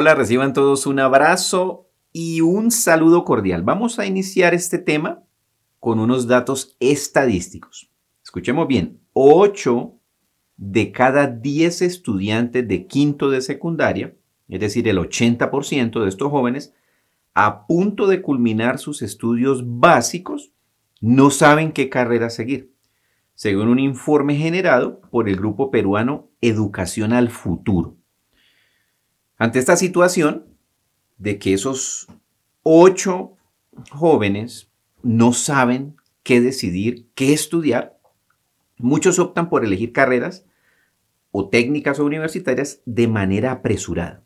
hola, reciban todos un abrazo y un saludo cordial. Vamos a iniciar este tema con unos datos estadísticos. Escuchemos bien, 8 de cada 10 estudiantes de quinto de secundaria, es decir, el 80% de estos jóvenes, a punto de culminar sus estudios básicos, no saben qué carrera seguir, según un informe generado por el grupo peruano Educación al Futuro. Ante esta situación de que esos 8 jóvenes no saben qué decidir, qué estudiar, muchos optan por elegir carreras o técnicas o universitarias de manera apresurada,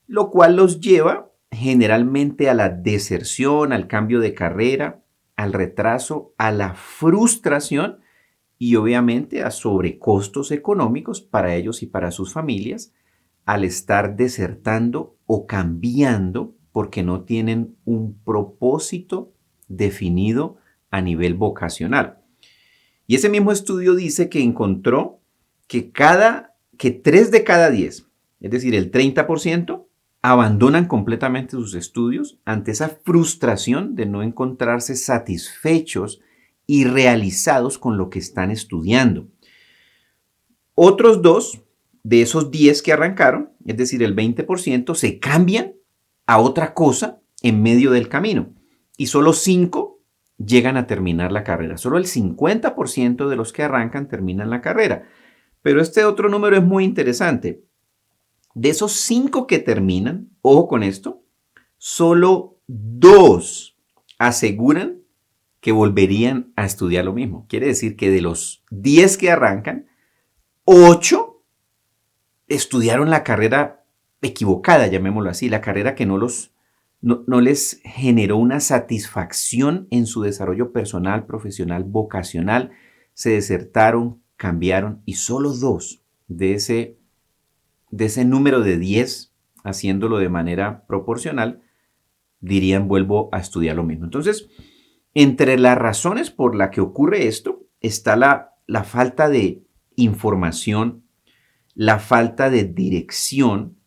lo cual los lleva generalmente a la deserción, al cambio de carrera, al retraso, a la frustración y obviamente a sobrecostos económicos para ellos y para sus familias al estar desertando o cambiando porque no tienen un propósito definido a nivel vocacional. Y ese mismo estudio dice que encontró que 3 de cada 10, es decir, el 30%, abandonan completamente sus estudios ante esa frustración de no encontrarse satisfechos y realizados con lo que están estudiando. Otros 2 de esos 10 que arrancaron, es decir, el 20%, se cambian a otra cosa en medio del camino y solo 5 llegan a terminar la carrera. Solo el 50% de los que arrancan terminan la carrera. Pero este otro número es muy interesante. De esos 5 que terminan, ojo con esto, solo 2 aseguran que volverían a estudiar lo mismo. Quiere decir que de los 10 que arrancan, 8 estudiaron la carrera equivocada, llamémoslo así, la carrera que no les generó una satisfacción en su desarrollo personal, profesional, vocacional. Se desertaron, cambiaron y solo 2 de ese número de 10, haciéndolo de manera proporcional, dirían vuelvo a estudiar lo mismo. Entonces, entre las razones por las que ocurre esto está la falta de información, la falta de dirección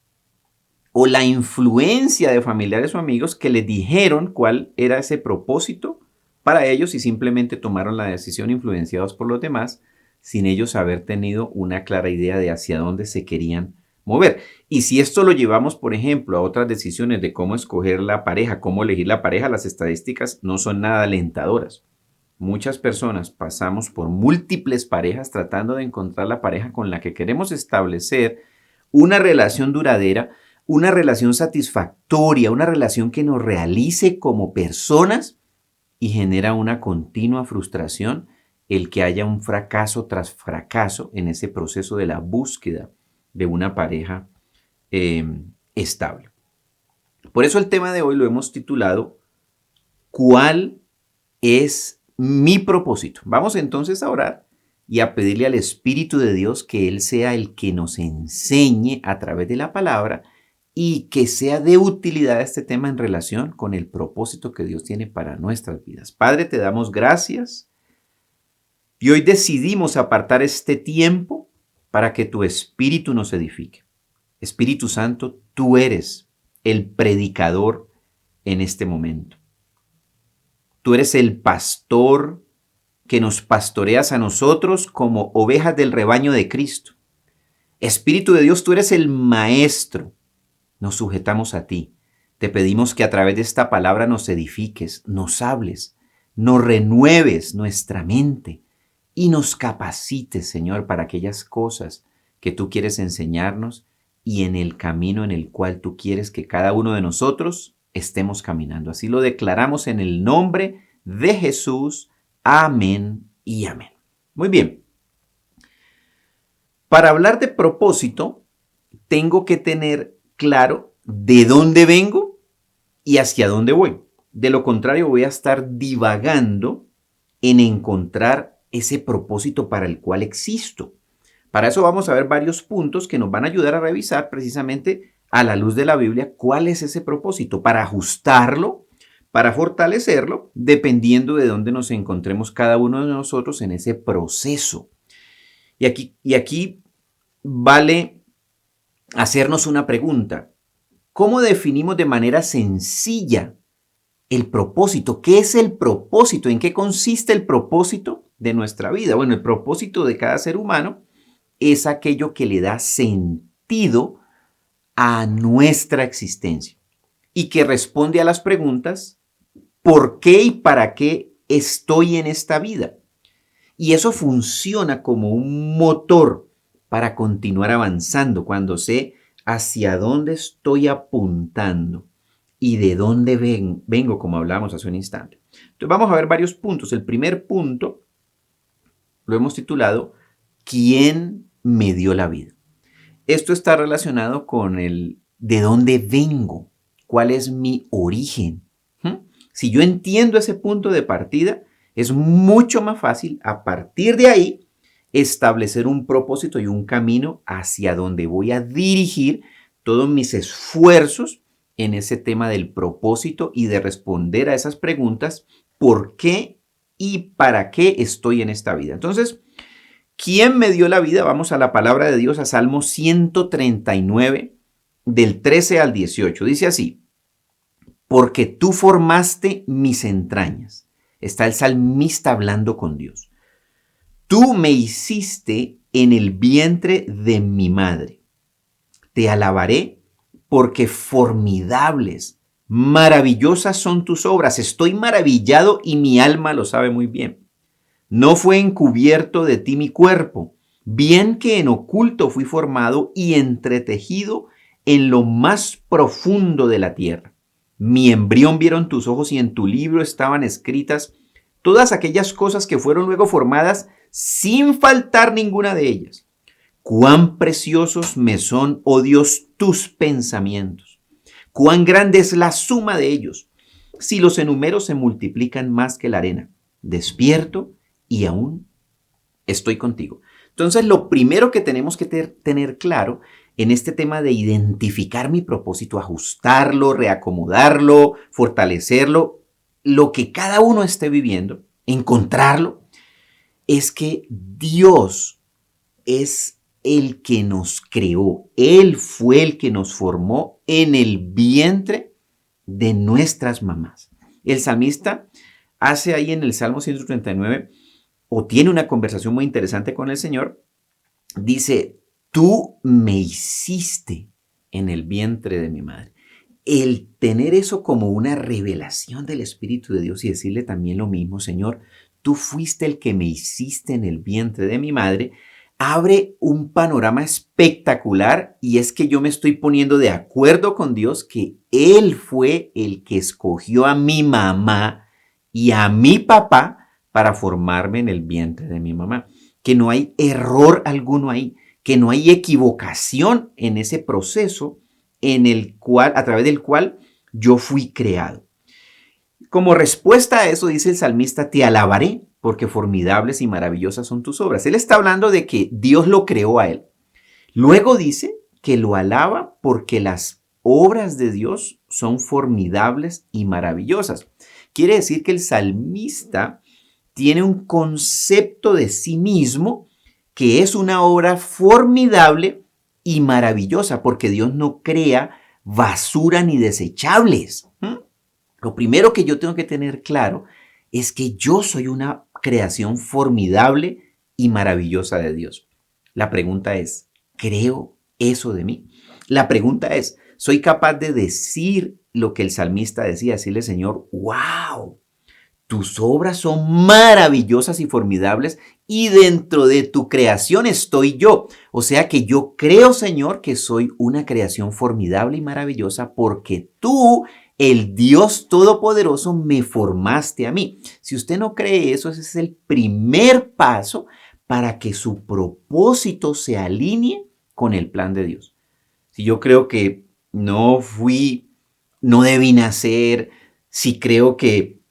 o la influencia de familiares o amigos que les dijeron cuál era ese propósito para ellos y simplemente tomaron la decisión influenciados por los demás sin ellos haber tenido una clara idea de hacia dónde se querían mover. Y si esto lo llevamos, por ejemplo, a otras decisiones de cómo escoger la pareja, cómo elegir la pareja, las estadísticas no son nada alentadoras. Muchas personas pasamos por múltiples parejas tratando de encontrar la pareja con la que queremos establecer una relación duradera, una relación satisfactoria, una relación que nos realice como personas y genera una continua frustración el que haya un fracaso tras fracaso en ese proceso de la búsqueda de una pareja estable. Por eso el tema de hoy lo hemos titulado ¿Cuál es mi propósito? Vamos entonces a orar y a pedirle al Espíritu de Dios que Él sea el que nos enseñe a través de la palabra y que sea de utilidad este tema en relación con el propósito que Dios tiene para nuestras vidas. Padre, te damos gracias y hoy decidimos apartar este tiempo para que tu Espíritu nos edifique. Espíritu Santo, tú eres el predicador en este momento. Tú eres el pastor que nos pastoreas a nosotros como ovejas del rebaño de Cristo. Espíritu de Dios, tú eres el maestro. Nos sujetamos a ti. Te pedimos que a través de esta palabra nos edifiques, nos hables, nos renueves nuestra mente y nos capacites, Señor, para aquellas cosas que tú quieres enseñarnos y en el camino en el cual tú quieres que cada uno de nosotros estemos caminando. Así lo declaramos en el nombre de Jesús. Amén y amén. Muy bien. Para hablar de propósito, tengo que tener claro de dónde vengo y hacia dónde voy. De lo contrario, voy a estar divagando en encontrar ese propósito para el cual existo. Para eso vamos a ver varios puntos que nos van a ayudar a revisar precisamente a la luz de la Biblia cuál es ese propósito, para ajustarlo, para fortalecerlo, dependiendo de dónde nos encontremos cada uno de nosotros en ese proceso. Y aquí vale hacernos una pregunta. ¿Cómo definimos de manera sencilla el propósito? ¿Qué es el propósito? ¿En qué consiste el propósito de nuestra vida? Bueno, el propósito de cada ser humano es aquello que le da sentido a nuestra existencia y que responde a las preguntas: ¿por qué y para qué estoy en esta vida? Y eso funciona como un motor para continuar avanzando cuando sé hacia dónde estoy apuntando y de dónde vengo, como hablábamos hace un instante. Entonces vamos a ver varios puntos. El primer punto lo hemos titulado ¿quién me dio la vida? Esto está relacionado con el de dónde vengo, cuál es mi origen. Si yo entiendo ese punto de partida, es mucho más fácil a partir de ahí establecer un propósito y un camino hacia donde voy a dirigir todos mis esfuerzos en ese tema del propósito y de responder a esas preguntas: ¿por qué y para qué estoy en esta vida? Entonces, ¿quién me dio la vida? Vamos a la palabra de Dios, a Salmo 139, del 13 al 18. Dice así: porque tú formaste mis entrañas. Está el salmista hablando con Dios. Tú me hiciste en el vientre de mi madre. Te alabaré porque formidables, maravillosas son tus obras. Estoy maravillado y mi alma lo sabe muy bien. No fue encubierto de ti mi cuerpo, bien que en oculto fui formado y entretejido en lo más profundo de la tierra. Mi embrión vieron tus ojos y en tu libro estaban escritas todas aquellas cosas que fueron luego formadas sin faltar ninguna de ellas. Cuán preciosos me son, oh Dios, tus pensamientos. Cuán grande es la suma de ellos. Si los enumero se multiplican más que la arena. Despierto y aún estoy contigo. Entonces, lo primero que tenemos que tener claro en este tema de identificar mi propósito, ajustarlo, reacomodarlo, fortalecerlo, lo que cada uno esté viviendo, encontrarlo, es que Dios es el que nos creó. Él fue el que nos formó en el vientre de nuestras mamás. El salmista hace ahí en el Salmo 139, o tiene una conversación muy interesante con el Señor. Dice: tú me hiciste en el vientre de mi madre. El tener eso como una revelación del Espíritu de Dios y decirle también lo mismo: Señor, tú fuiste el que me hiciste en el vientre de mi madre, abre un panorama espectacular, y es que yo me estoy poniendo de acuerdo con Dios que Él fue el que escogió a mi mamá y a mi papá para formarme en el vientre de mi mamá. Que no hay error alguno ahí, que no hay equivocación en ese proceso en el cual, a través del cual yo fui creado. Como respuesta a eso, dice el salmista: te alabaré porque formidables y maravillosas son tus obras. Él está hablando de que Dios lo creó a él. Luego dice que lo alaba porque las obras de Dios son formidables y maravillosas. Quiere decir que el salmista tiene un concepto de sí mismo que es una obra formidable y maravillosa, porque Dios no crea basura ni desechables. Lo primero que yo tengo que tener claro es que yo soy una creación formidable y maravillosa de Dios. La pregunta es: ¿creo eso de mí? La pregunta es: ¿soy capaz de decir lo que el salmista decía? Decirle: Señor, wow, tus obras son maravillosas y formidables, y dentro de tu creación estoy yo. O sea que yo creo, Señor, que soy una creación formidable y maravillosa porque tú, el Dios Todopoderoso, me formaste a mí. Si usted no cree eso, ese es el primer paso para que su propósito se alinee con el plan de Dios. Si yo creo que no debí nacer, si creo que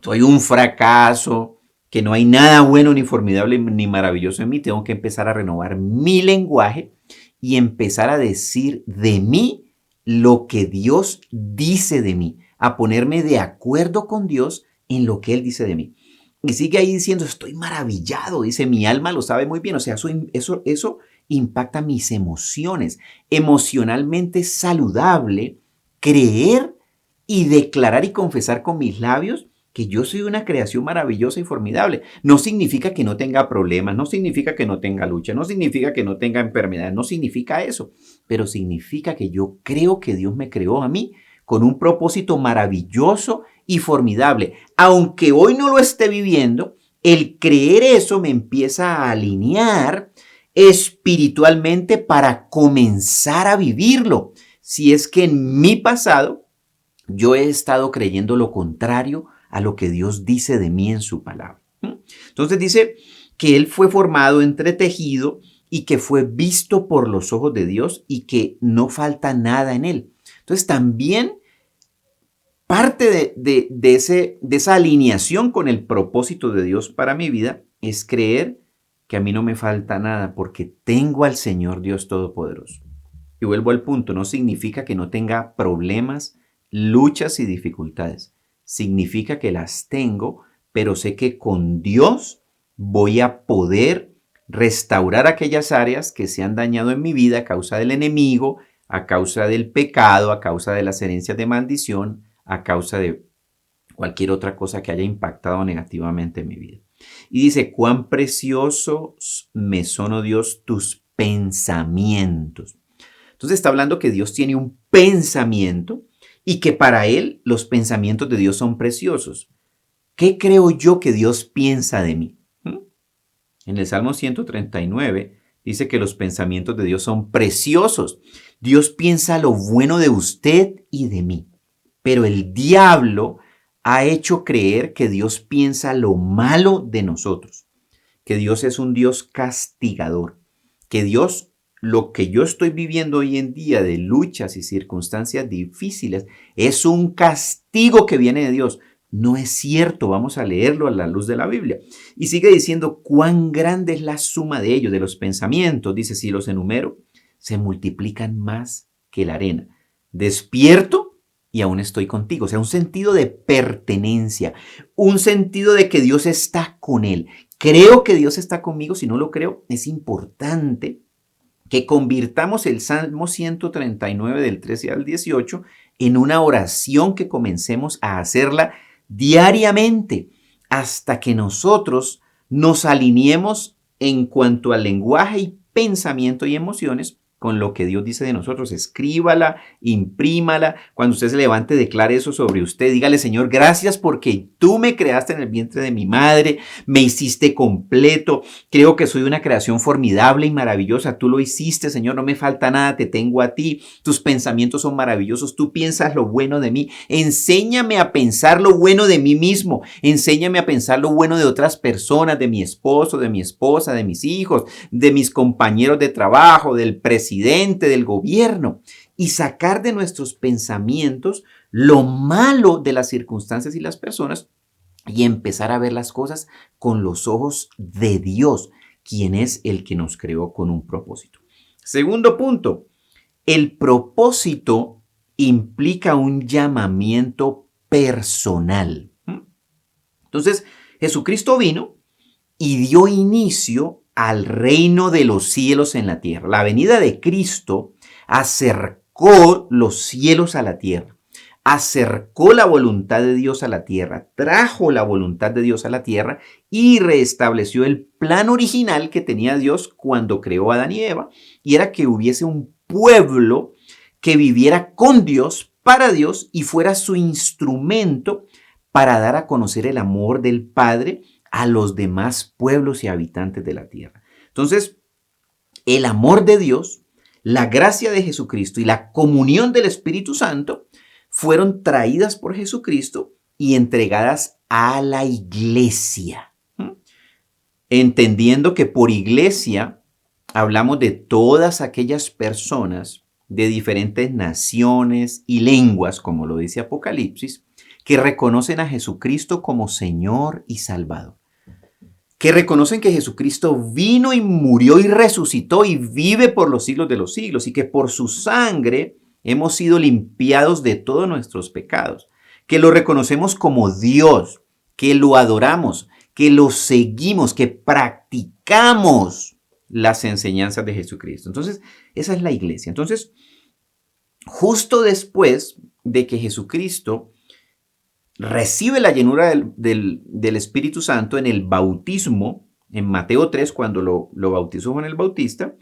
soy un fracaso, que no hay nada bueno, ni formidable, ni maravilloso en mí, tengo que empezar a renovar mi lenguaje y empezar a decir de mí lo que Dios dice de mí, a ponerme de acuerdo con Dios en lo que Él dice de mí. Y sigue ahí diciendo: estoy maravillado, dice, mi alma lo sabe muy bien. O sea, eso impacta mis emociones. Emocionalmente saludable creer y declarar y confesar con mis labios que yo soy una creación maravillosa y formidable. No significa que no tenga problemas, no significa que no tenga lucha, no significa que no tenga enfermedad, no significa eso, pero significa que yo creo que Dios me creó a mí con un propósito maravilloso y formidable. Aunque hoy no lo esté viviendo, el creer eso me empieza a alinear espiritualmente para comenzar a vivirlo. Si es que en mi pasado yo he estado creyendo lo contrario a lo que Dios dice de mí en su palabra. Entonces dice que él fue formado, entretejido y que fue visto por los ojos de Dios y que no falta nada en él. Entonces también parte de esa alineación con el propósito de Dios para mi vida es creer que a mí no me falta nada porque tengo al Señor Dios Todopoderoso. Y vuelvo al punto, no significa que no tenga problemas, luchas y dificultades. Significa que las tengo, pero sé que con Dios voy a poder restaurar aquellas áreas que se han dañado en mi vida a causa del enemigo, a causa del pecado, a causa de las herencias de maldición, a causa de cualquier otra cosa que haya impactado negativamente en mi vida. Y dice, cuán preciosos me son, oh Dios, tus pensamientos. Entonces está hablando que Dios tiene un pensamiento y que para él los pensamientos de Dios son preciosos. ¿Qué creo yo que Dios piensa de mí? En el Salmo 139 dice que los pensamientos de Dios son preciosos. Dios piensa lo bueno de usted y de mí. Pero el diablo ha hecho creer que Dios piensa lo malo de nosotros, que Dios es un Dios castigador, que Dios, lo que yo estoy viviendo hoy en día de luchas y circunstancias difíciles, es un castigo que viene de Dios. No es cierto, vamos a leerlo a la luz de la Biblia. Y sigue diciendo cuán grande es la suma de ellos, de los pensamientos. Dice, si los enumero, se multiplican más que la arena. Despierto y aún estoy contigo. O sea, un sentido de pertenencia, un sentido de que Dios está con él. Creo que Dios está conmigo. Si no lo creo, es importante que convirtamos el Salmo 139 del 13 al 18 en una oración que comencemos a hacerla diariamente hasta que nosotros nos alineemos en cuanto al lenguaje y pensamiento y emociones con lo que Dios dice de nosotros. Escríbala, imprímala. Cuando usted se levante, declare eso sobre usted. Dígale, Señor, gracias porque tú me creaste en el vientre de mi madre, me hiciste completo. Creo que soy una creación formidable y maravillosa. Tú lo hiciste, Señor, no me falta nada, te tengo a ti. Tus pensamientos son maravillosos. Tú piensas lo bueno de mí. Enséñame a pensar lo bueno de mí mismo. Enséñame a pensar lo bueno de otras personas, de mi esposo, de mi esposa, de mis hijos, de mis compañeros de trabajo, del presidente, del gobierno, y sacar de nuestros pensamientos lo malo de las circunstancias y las personas y empezar a ver las cosas con los ojos de Dios, quien es el que nos creó con un propósito. Segundo punto, el propósito implica un llamamiento personal. Entonces, Jesucristo vino y dio inicio al reino de los cielos en la tierra. La venida de Cristo acercó los cielos a la tierra, acercó la voluntad de Dios a la tierra, trajo la voluntad de Dios a la tierra y restableció el plan original que tenía Dios cuando creó a Adán y Eva, y era que hubiese un pueblo que viviera con Dios, para Dios, y fuera su instrumento para dar a conocer el amor del Padre a los demás pueblos y habitantes de la tierra. Entonces, el amor de Dios, la gracia de Jesucristo y la comunión del Espíritu Santo fueron traídas por Jesucristo y entregadas a la iglesia. Entendiendo que por iglesia hablamos de todas aquellas personas de diferentes naciones y lenguas, como lo dice Apocalipsis, que reconocen a Jesucristo como Señor y Salvador, que reconocen que Jesucristo vino y murió y resucitó y vive por los siglos de los siglos y que por su sangre hemos sido limpiados de todos nuestros pecados, que lo reconocemos como Dios, que lo adoramos, que lo seguimos, que practicamos las enseñanzas de Jesucristo. Entonces, esa es la iglesia. Entonces, justo después de que Jesucristo recibe la llenura del Espíritu Santo en el bautismo, en Mateo 3, cuando lo bautizó Juan el Bautista,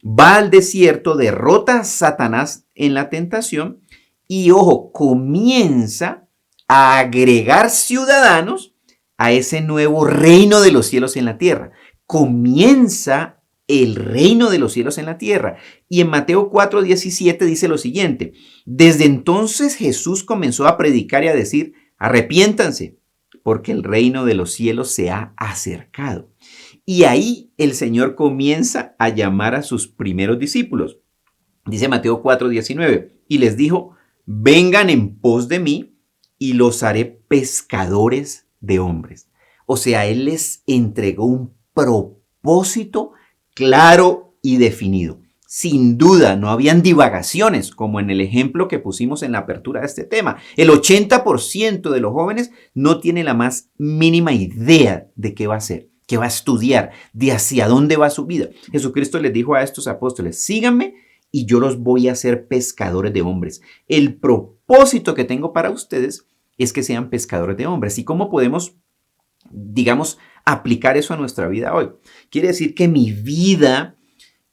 va al desierto, derrota a Satanás en la tentación y, ojo, comienza a agregar ciudadanos a ese nuevo reino de los cielos en la tierra. Comienza el reino de los cielos en la tierra. Y en Mateo 4:17 dice lo siguiente: desde entonces Jesús comenzó a predicar y a decir: arrepiéntanse, porque el reino de los cielos se ha acercado. Y ahí el Señor comienza a llamar a sus primeros discípulos. Dice Mateo 4:19, y les dijo: vengan en pos de mí y los haré pescadores de hombres. O sea, Él les entregó un propósito claro y definido. Sin duda, no habían divagaciones, como en el ejemplo que pusimos en la apertura de este tema. El 80% de los jóvenes no tiene la más mínima idea de qué va a hacer, qué va a estudiar, de hacia dónde va su vida. Jesucristo les dijo a estos apóstoles: síganme y yo los voy a hacer pescadores de hombres. El propósito que tengo para ustedes es que sean pescadores de hombres. ¿Y cómo podemos, digamos, aplicar eso a nuestra vida hoy? Quiere decir que mi vida,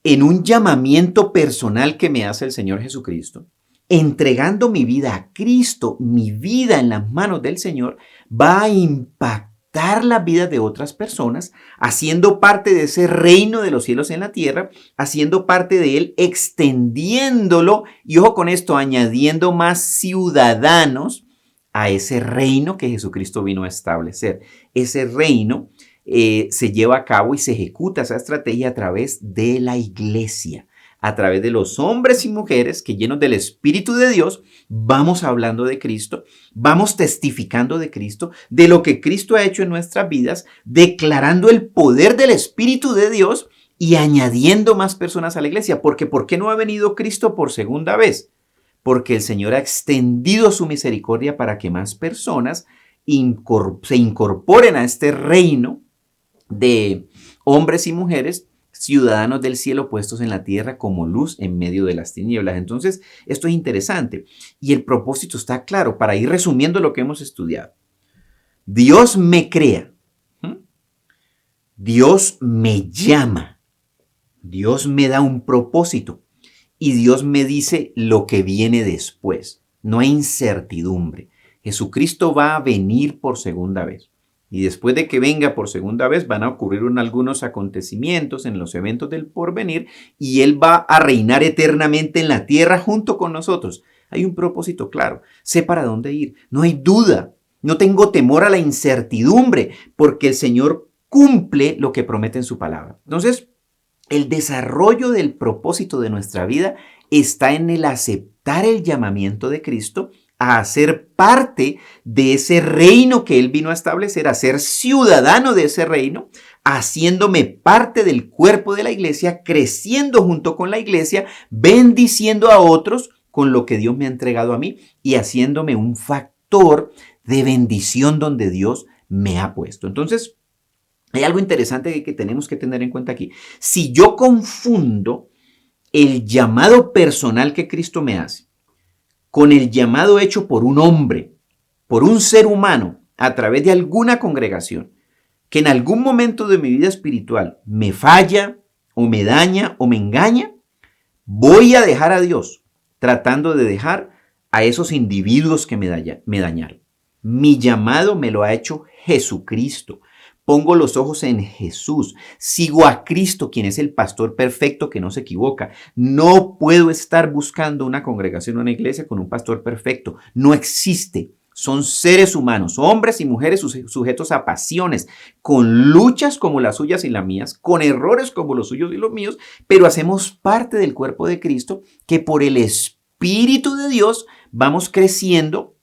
en un llamamiento personal que me hace el Señor Jesucristo, entregando mi vida a Cristo, mi vida en las manos del Señor, va a impactar la vida de otras personas, haciendo parte de ese reino de los cielos en la tierra, haciendo parte de él, extendiéndolo, y ojo con esto, añadiendo más ciudadanos a ese reino que Jesucristo vino a establecer. Ese reino se lleva a cabo y se ejecuta esa estrategia a través de la iglesia, a través de los hombres y mujeres que, llenos del Espíritu de Dios, vamos hablando de Cristo, vamos testificando de Cristo, de lo que Cristo ha hecho en nuestras vidas, declarando el poder del Espíritu de Dios y añadiendo más personas a la iglesia. Porque ¿por qué no ha venido Cristo por segunda vez? Porque el Señor ha extendido su misericordia para que más personas se incorporen a este reino de hombres y mujeres, ciudadanos del cielo puestos en la tierra como luz en medio de las tinieblas. Entonces, esto es interesante y el propósito está claro. Para ir resumiendo lo que hemos estudiado: Dios me crea, Dios me llama, Dios me da un propósito y Dios me dice lo que viene después. No hay incertidumbre. Jesucristo va a venir por segunda vez. Y después de que venga por segunda vez, van a ocurrir algunos acontecimientos en los eventos del porvenir y Él va a reinar eternamente en la tierra junto con nosotros. Hay un propósito claro. Sé para dónde ir. No hay duda. No tengo temor a la incertidumbre porque el Señor cumple lo que promete en su palabra. Entonces, el desarrollo del propósito de nuestra vida está en el aceptar el llamamiento de Cristo a ser parte de ese reino que Él vino a establecer, a ser ciudadano de ese reino, haciéndome parte del cuerpo de la iglesia, creciendo junto con la iglesia, bendiciendo a otros con lo que Dios me ha entregado a mí y haciéndome un factor de bendición donde Dios me ha puesto. Entonces, hay algo interesante que tenemos que tener en cuenta aquí. Si yo confundo el llamado personal que Cristo me hace con el llamado hecho por un hombre, por un ser humano, a través de alguna congregación, que en algún momento de mi vida espiritual me falla, o me daña, o me engaña, voy a dejar a Dios tratando de dejar a esos individuos que me dañaron. Mi llamado me lo ha hecho Jesucristo. Pongo los ojos en Jesús, sigo a Cristo, quien es el pastor perfecto que no se equivoca. No puedo estar buscando una congregación o una iglesia con un pastor perfecto. No existe. Son seres humanos, hombres y mujeres sujetos a pasiones, con luchas como las suyas y las mías, con errores como los suyos y los míos, pero hacemos parte del cuerpo de Cristo que por el Espíritu de Dios vamos creciendo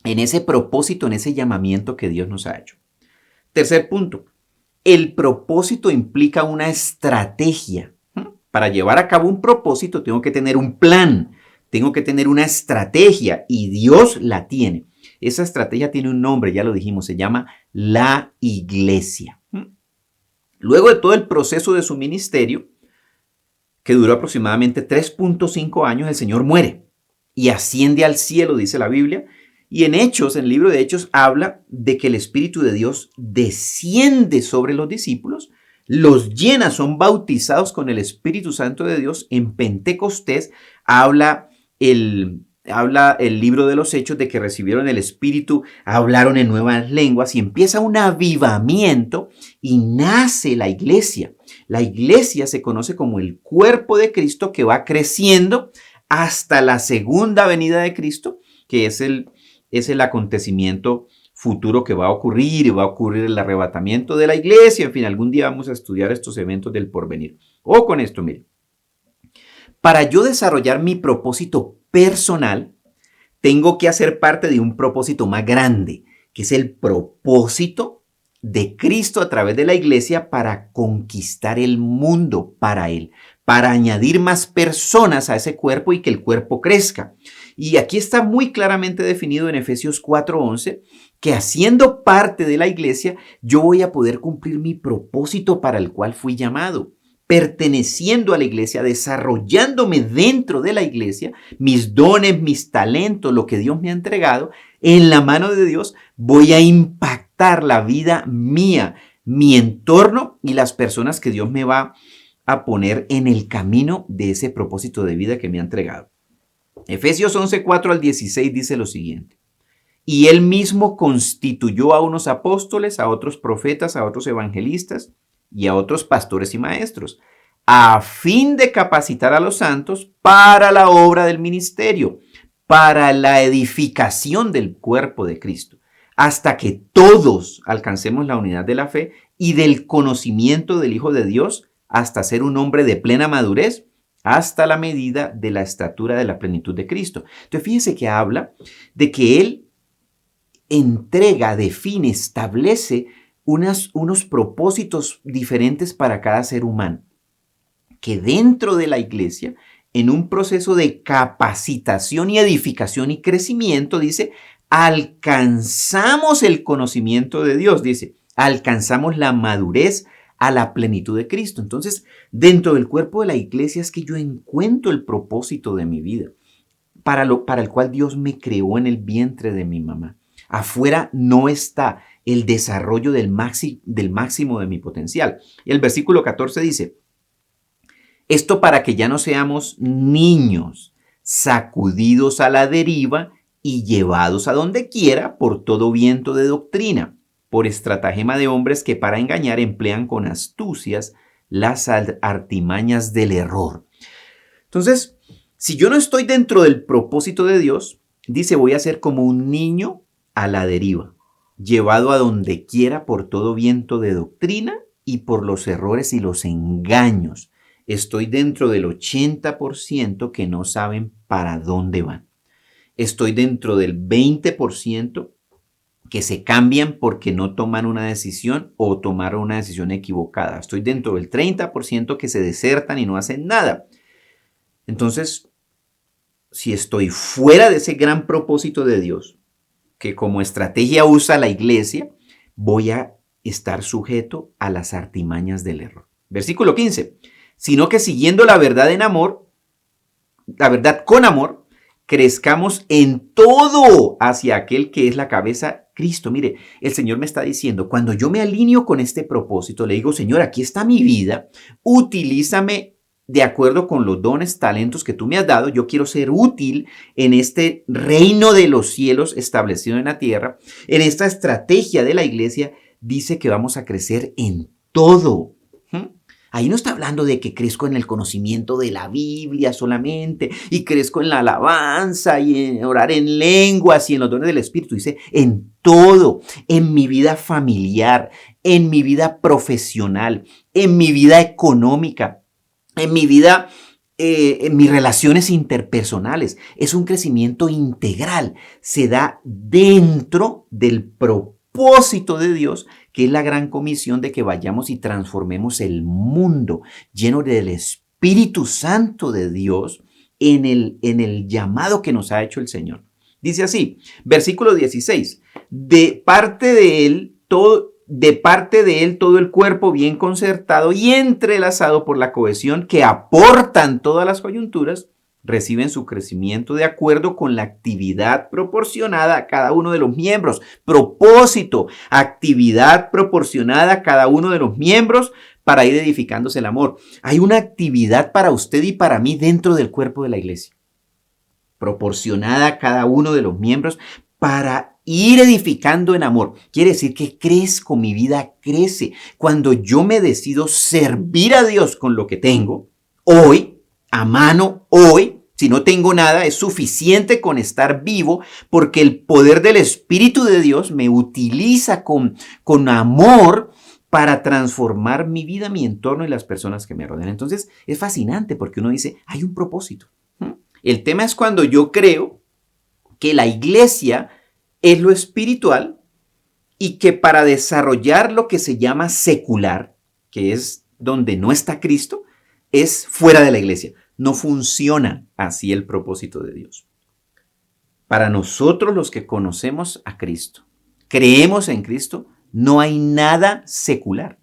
en ese propósito, en ese llamamiento que Dios nos ha hecho. Tercer punto, el propósito implica una estrategia. Para llevar a cabo un propósito tengo que tener un plan, tengo que tener una estrategia y Dios la tiene. Esa estrategia tiene un nombre, ya lo dijimos, se llama la iglesia. Luego de todo el proceso de su ministerio, que duró aproximadamente 3.5 años, el Señor muere y asciende al cielo, dice la Biblia. Y en Hechos, en el libro de Hechos, habla de que el Espíritu de Dios desciende sobre los discípulos, los llena, son bautizados con el Espíritu Santo de Dios. En Pentecostés habla el libro de los Hechos de que recibieron el Espíritu, hablaron en nuevas lenguas y empieza un avivamiento y nace la iglesia. La iglesia se conoce como el cuerpo de Cristo que va creciendo hasta la segunda venida de Cristo, que es el acontecimiento futuro que va a ocurrir y va a ocurrir el arrebatamiento de la iglesia. En fin, algún día vamos a estudiar estos eventos del porvenir. O con esto, mire. Para yo desarrollar mi propósito personal, tengo que hacer parte de un propósito más grande, que es el propósito de Cristo a través de la iglesia para conquistar el mundo para Él, para añadir más personas a ese cuerpo y que el cuerpo crezca. Y aquí está muy claramente definido en Efesios 4:11 que haciendo parte de la iglesia, yo voy a poder cumplir mi propósito para el cual fui llamado. Perteneciendo a la iglesia, desarrollándome dentro de la iglesia, mis dones, mis talentos, lo que Dios me ha entregado, en la mano de Dios, voy a impactar la vida mía, mi entorno y las personas que Dios me va a poner en el camino de ese propósito de vida que me ha entregado. Efesios 11:4-16 dice lo siguiente. Y Él mismo constituyó a unos apóstoles, a otros profetas, a otros evangelistas y a otros pastores y maestros, a fin de capacitar a los santos para la obra del ministerio, para la edificación del cuerpo de Cristo, hasta que todos alcancemos la unidad de la fe y del conocimiento del Hijo de Dios, hasta ser un hombre de plena madurez, hasta la medida de la estatura de la plenitud de Cristo. Entonces, fíjense que habla de que Él entrega, define, establece unos propósitos diferentes para cada ser humano, que dentro de la iglesia, en un proceso de capacitación y edificación y crecimiento, dice, alcanzamos el conocimiento de Dios, dice, alcanzamos la madurez a la plenitud de Cristo. Entonces, dentro del cuerpo de la iglesia es que yo encuentro el propósito de mi vida, para el cual Dios me creó en el vientre de mi mamá. Afuera no está el desarrollo del máximo de mi potencial. Y el versículo 14 dice, esto para que ya no seamos niños, sacudidos a la deriva y llevados a donde quiera por todo viento de doctrina, por estratagema de hombres que para engañar emplean con astucias las artimañas del error. Entonces, si yo no estoy dentro del propósito de Dios, dice, voy a ser como un niño a la deriva, llevado a donde quiera por todo viento de doctrina y por los errores y los engaños. Estoy dentro del 80% que no saben para dónde van. Estoy dentro del 20% que se cambian porque no toman una decisión o tomaron una decisión equivocada. Estoy dentro del 30% que se desertan y no hacen nada. Entonces, si estoy fuera de ese gran propósito de Dios, que como estrategia usa la iglesia, voy a estar sujeto a las artimañas del error. Versículo 15. Sino que siguiendo la verdad en amor, la verdad con amor, crezcamos en todo hacia aquel que es la cabeza, Cristo. Mire, el Señor me está diciendo, cuando yo me alineo con este propósito, le digo, Señor, aquí está mi vida, utilízame de acuerdo con los dones, talentos que tú me has dado. Yo quiero ser útil en este reino de los cielos establecido en la tierra. En esta estrategia de la iglesia dice que vamos a crecer en todo. Ahí no está hablando de que crezco en el conocimiento de la Biblia solamente y crezco en la alabanza y en orar en lenguas y en los dones del Espíritu. Dice en todo, en mi vida familiar, en mi vida profesional, en mi vida económica, en mi vida, en mis relaciones interpersonales. Es un crecimiento integral. Se da dentro del propósito de Dios, que es la gran comisión de que vayamos y transformemos el mundo lleno del Espíritu Santo de Dios en el llamado que nos ha hecho el Señor. Dice así, versículo 16, de parte de Él, todo de parte de él todo el cuerpo bien concertado y entrelazado por la cohesión que aportan todas las coyunturas, reciben su crecimiento de acuerdo con la actividad proporcionada a cada uno de los miembros. Propósito, actividad proporcionada a cada uno de los miembros para ir edificándose el amor. Hay una actividad para usted y para mí dentro del cuerpo de la iglesia, proporcionada a cada uno de los miembros para ir edificando en amor. Quiere decir que crezco, mi vida crece. Cuando yo me decido servir a Dios con lo que tengo, hoy, a mano, hoy, si no tengo nada, es suficiente con estar vivo porque el poder del Espíritu de Dios me utiliza con amor para transformar mi vida, mi entorno y las personas que me rodean. Entonces, es fascinante porque uno dice, hay un propósito. El tema es cuando yo creo que la iglesia es lo espiritual y que para desarrollar lo que se llama secular, que es donde no está Cristo, es fuera de la iglesia. No funciona así el propósito de Dios. Para nosotros los que conocemos a Cristo, creemos en Cristo, no hay nada secular.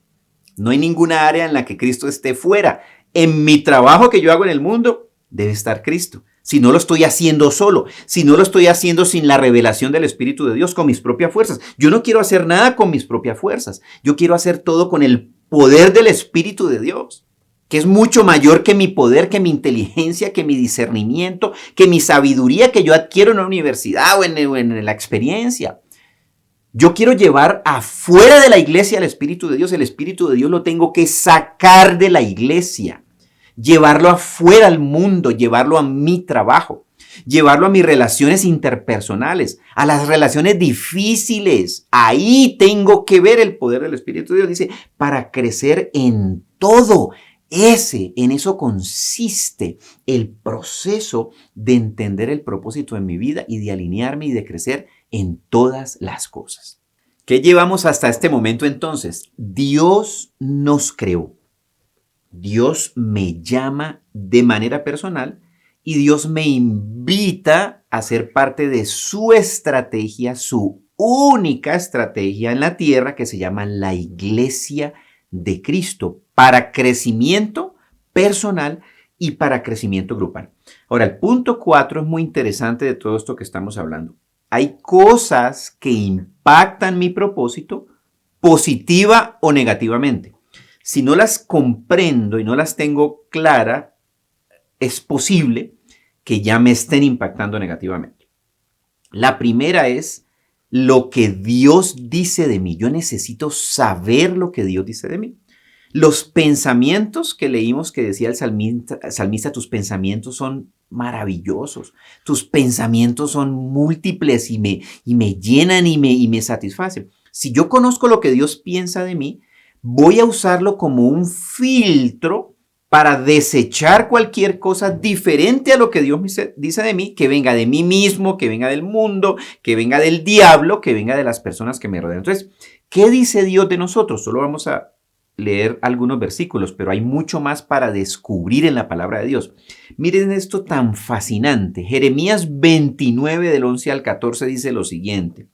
No hay ninguna área en la que Cristo esté fuera. En mi trabajo que yo hago en el mundo, debe estar Cristo. Si no lo estoy haciendo solo, si no lo estoy haciendo sin la revelación del Espíritu de Dios, con mis propias fuerzas. Yo no quiero hacer nada con mis propias fuerzas. Yo quiero hacer todo con el poder del Espíritu de Dios, que es mucho mayor que mi poder, que mi inteligencia, que mi discernimiento, que mi sabiduría que yo adquiero en la universidad o en la experiencia. Yo quiero llevar afuera de la iglesia al Espíritu de Dios. El Espíritu de Dios lo tengo que sacar de la iglesia. Llevarlo afuera al mundo, llevarlo a mi trabajo, llevarlo a mis relaciones interpersonales, a las relaciones difíciles. Ahí tengo que ver el poder del Espíritu de Dios. Dice, para crecer en todo. En eso consiste el proceso de entender el propósito en mi vida y de alinearme y de crecer en todas las cosas. ¿Qué llevamos hasta este momento entonces? Dios nos creó. Dios me llama de manera personal y Dios me invita a ser parte de su estrategia, su única estrategia en la tierra que se llama la Iglesia de Cristo para crecimiento personal y para crecimiento grupal. Ahora, el punto 4 es muy interesante de todo esto que estamos hablando. Hay cosas que impactan mi propósito positiva o negativamente. Si no las comprendo y no las tengo claras, es posible que ya me estén impactando negativamente. La primera es lo que Dios dice de mí. Yo necesito saber lo que Dios dice de mí. Los pensamientos que leímos que decía el salmista, tus pensamientos son maravillosos. Tus pensamientos son múltiples y me llenan y me satisfacen. Si yo conozco lo que Dios piensa de mí, voy a usarlo como un filtro para desechar cualquier cosa diferente a lo que Dios dice de mí, que venga de mí mismo, que venga del mundo, que venga del diablo, que venga de las personas que me rodean. Entonces, ¿qué dice Dios de nosotros? Solo vamos a leer algunos versículos, pero hay mucho más para descubrir en la palabra de Dios. Miren esto tan fascinante. Jeremías 29 del 11 al 14 dice lo siguiente.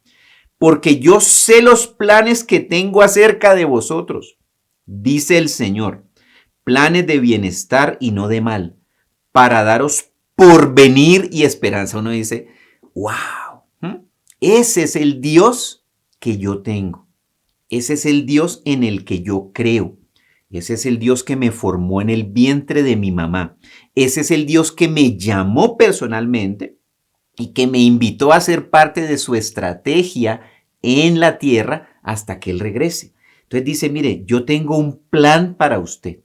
Porque yo sé los planes que tengo acerca de vosotros, dice el Señor, planes de bienestar y no de mal, para daros porvenir y esperanza. Uno dice, wow, ese es el Dios que yo tengo. Ese es el Dios en el que yo creo. Ese es el Dios que me formó en el vientre de mi mamá. Ese es el Dios que me llamó personalmente y que me invitó a ser parte de su estrategia en la tierra hasta que Él regrese. Entonces dice, mire, yo tengo un plan para usted.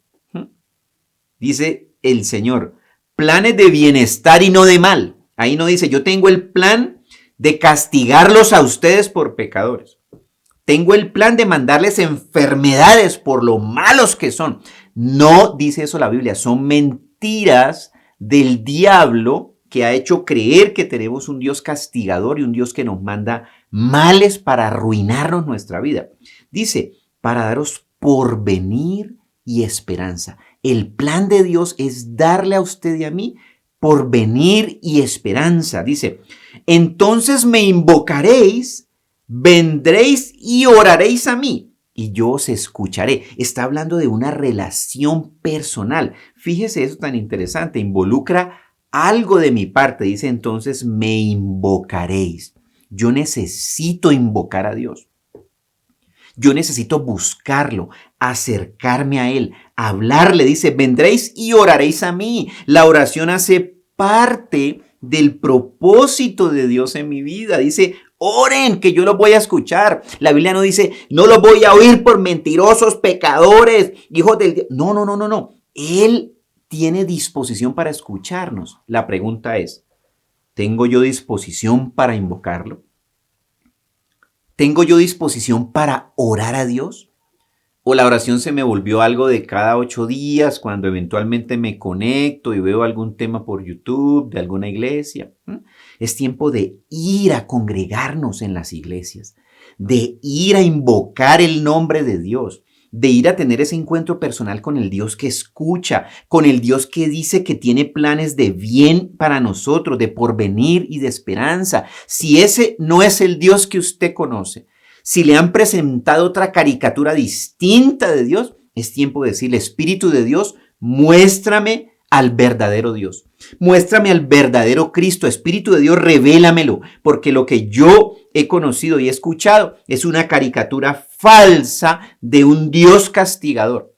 Dice el Señor, planes de bienestar y no de mal. Ahí no dice, yo tengo el plan de castigarlos a ustedes por pecadores. Tengo el plan de mandarles enfermedades por lo malos que son. No dice eso la Biblia, son mentiras del diablo que ha hecho creer que tenemos un Dios castigador y un Dios que nos manda males para arruinarnos nuestra vida. Dice, para daros porvenir y esperanza. El plan de Dios es darle a usted y a mí porvenir y esperanza. Dice, entonces me invocaréis, vendréis y oraréis a mí y yo os escucharé. Está hablando de una relación personal. Fíjese eso tan interesante, involucra algo de mi parte. Dice entonces, me invocaréis. Yo necesito invocar a Dios. Yo necesito buscarlo, acercarme a Él, hablarle. Dice, vendréis y oraréis a mí. La oración hace parte del propósito de Dios en mi vida. Dice, oren, que yo los voy a escuchar. La Biblia no dice, no los voy a oír por mentirosos, pecadores, hijos del... No, no, no, no, no. Él tiene disposición para escucharnos. La pregunta es, ¿tengo yo disposición para invocarlo? ¿Tengo yo disposición para orar a Dios? ¿O la oración se me volvió algo de cada 8 días cuando eventualmente me conecto y veo algún tema por YouTube de alguna iglesia? Es tiempo de ir a congregarnos en las iglesias, de ir a invocar el nombre de Dios, de ir a tener ese encuentro personal con el Dios que escucha, con el Dios que dice que tiene planes de bien para nosotros, de porvenir y de esperanza. Si ese no es el Dios que usted conoce, si le han presentado otra caricatura distinta de Dios, es tiempo de decirle, Espíritu de Dios, muéstrame al verdadero Dios. Muéstrame al verdadero Cristo. Espíritu de Dios, revélamelo, porque lo que yo he conocido y he escuchado es una caricatura falsa de un Dios castigador,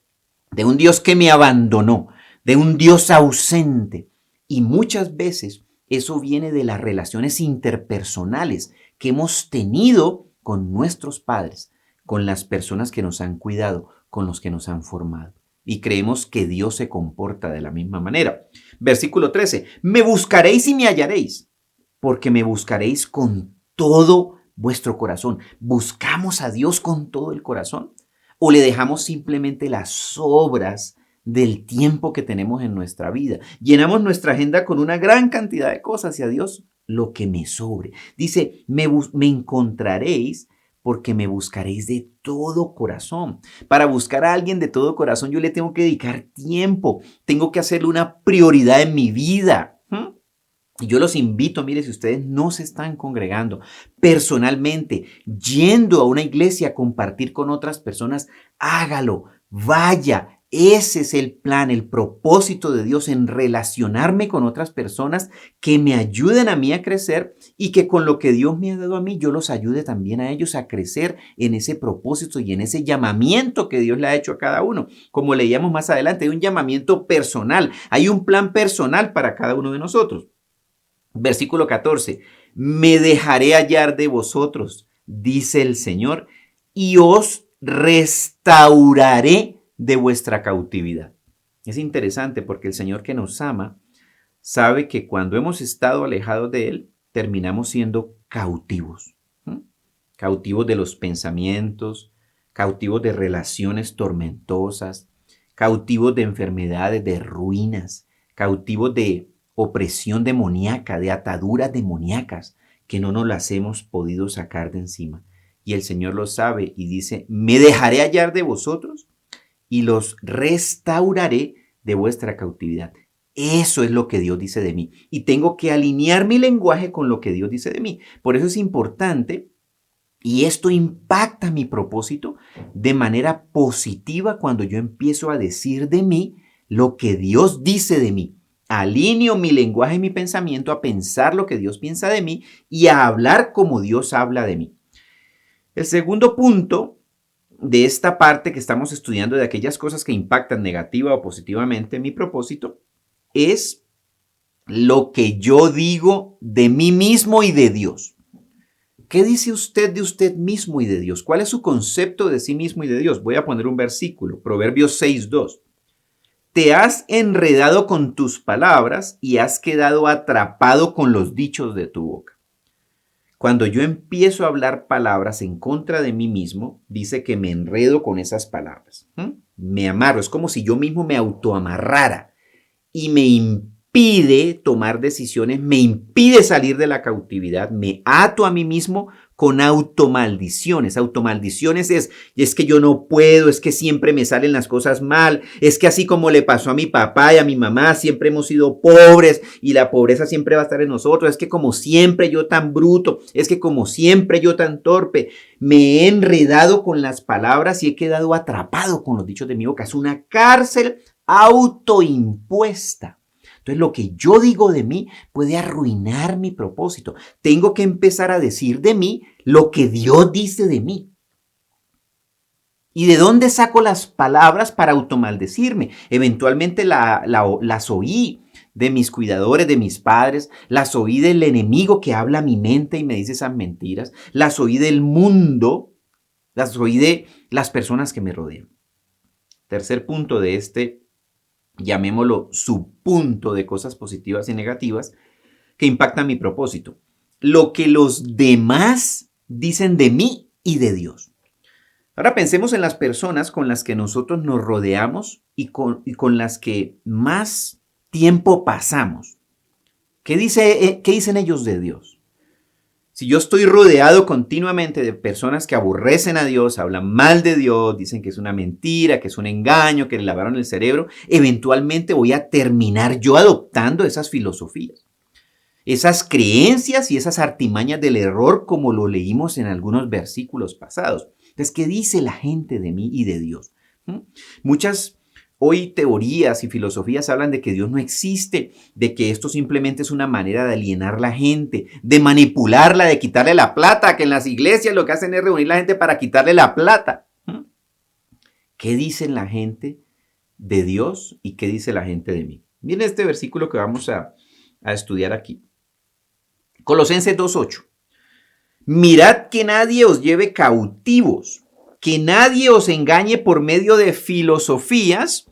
de un Dios que me abandonó, de un Dios ausente. Y muchas veces eso viene de las relaciones interpersonales que hemos tenido con nuestros padres, con las personas que nos han cuidado, con los que nos han formado. Y creemos que Dios se comporta de la misma manera. Versículo 13. Me buscaréis y me hallaréis, porque me buscaréis con todo vuestro corazón. ¿Buscamos a Dios con todo el corazón? ¿O le dejamos simplemente las obras del tiempo que tenemos en nuestra vida? Llenamos nuestra agenda con una gran cantidad de cosas y a Dios lo que me sobre. Dice, me encontraréis porque me buscaréis de todo corazón. Para buscar a alguien de todo corazón yo le tengo que dedicar tiempo, tengo que hacerle una prioridad en mi vida. Y yo los invito, mire, si ustedes no se están congregando personalmente, yendo a una iglesia a compartir con otras personas, hágalo, vaya. Ese es el plan, el propósito de Dios en relacionarme con otras personas que me ayuden a mí a crecer y que con lo que Dios me ha dado a mí, yo los ayude también a ellos a crecer en ese propósito y en ese llamamiento que Dios le ha hecho a cada uno. Como leíamos más adelante, hay un llamamiento personal, hay un plan personal para cada uno de nosotros. Versículo 14, me dejaré hallar de vosotros, dice el Señor, y os restauraré de vuestra cautividad. Es interesante porque el Señor que nos ama sabe que cuando hemos estado alejados de Él, terminamos siendo cautivos. Cautivos de los pensamientos, cautivos de relaciones tormentosas, cautivos de enfermedades, de ruinas, cautivos de opresión demoníaca, de ataduras demoníacas que no nos las hemos podido sacar de encima. Y el Señor lo sabe y dice, me dejaré hallar de vosotros y los restauraré de vuestra cautividad. Eso es lo que Dios dice de mí. Y tengo que alinear mi lenguaje con lo que Dios dice de mí. Por eso es importante, y esto impacta mi propósito de manera positiva cuando yo empiezo a decir de mí lo que Dios dice de mí. Alineo mi lenguaje y mi pensamiento a pensar lo que Dios piensa de mí y a hablar como Dios habla de mí. El segundo punto de esta parte que estamos estudiando de aquellas cosas que impactan negativa o positivamente mi propósito es lo que yo digo de mí mismo y de Dios. ¿Qué dice usted de usted mismo y de Dios? ¿Cuál es su concepto de sí mismo y de Dios? Voy a poner un versículo, Proverbios 6:2. Te has enredado con tus palabras y has quedado atrapado con los dichos de tu boca. Cuando yo empiezo a hablar palabras en contra de mí mismo, dice que me enredo con esas palabras. Me amarro, es como si yo mismo me autoamarrara y me impide tomar decisiones, me impide salir de la cautividad, me ato a mí mismo con automaldiciones. Automaldiciones es que yo no puedo, es que siempre me salen las cosas mal, es que así como le pasó a mi papá y a mi mamá, siempre hemos sido pobres y la pobreza siempre va a estar en nosotros, es que como siempre yo tan bruto, es que como siempre yo tan torpe, me he enredado con las palabras y he quedado atrapado con los dichos de mi boca. Es una cárcel autoimpuesta. Entonces, lo que yo digo de mí puede arruinar mi propósito. Tengo que empezar a decir de mí lo que Dios dice de mí. ¿Y de dónde saco las palabras para automaldecirme? Eventualmente las oí de mis cuidadores, de mis padres, las oí del enemigo que habla a mi mente y me dice esas mentiras, las oí del mundo, las oí de las personas que me rodean. Tercer punto de este, llamémoslo subpunto de cosas positivas y negativas que impactan mi propósito. Lo que los demás dicen de mí y de Dios. Ahora pensemos en las personas con las que nosotros nos rodeamos y con las que más tiempo pasamos. ¿Qué dicen ellos de Dios? Si yo estoy rodeado continuamente de personas que aborrecen a Dios, hablan mal de Dios, dicen que es una mentira, que es un engaño, que le lavaron el cerebro, eventualmente voy a terminar yo adoptando esas filosofías, esas creencias y esas artimañas del error, como lo leímos en algunos versículos pasados. Entonces, ¿qué dice la gente de mí y de Dios? Muchas hoy teorías y filosofías hablan de que Dios no existe, de que esto simplemente es una manera de alienar a la gente, de manipularla, de quitarle la plata, que en las iglesias lo que hacen es reunir a la gente para quitarle la plata. ¿Qué dicen la gente de Dios y qué dice la gente de mí? Miren este versículo que vamos a estudiar aquí. Colosenses 2:8. Mirad que nadie os lleve cautivos, que nadie os engañe por medio de filosofías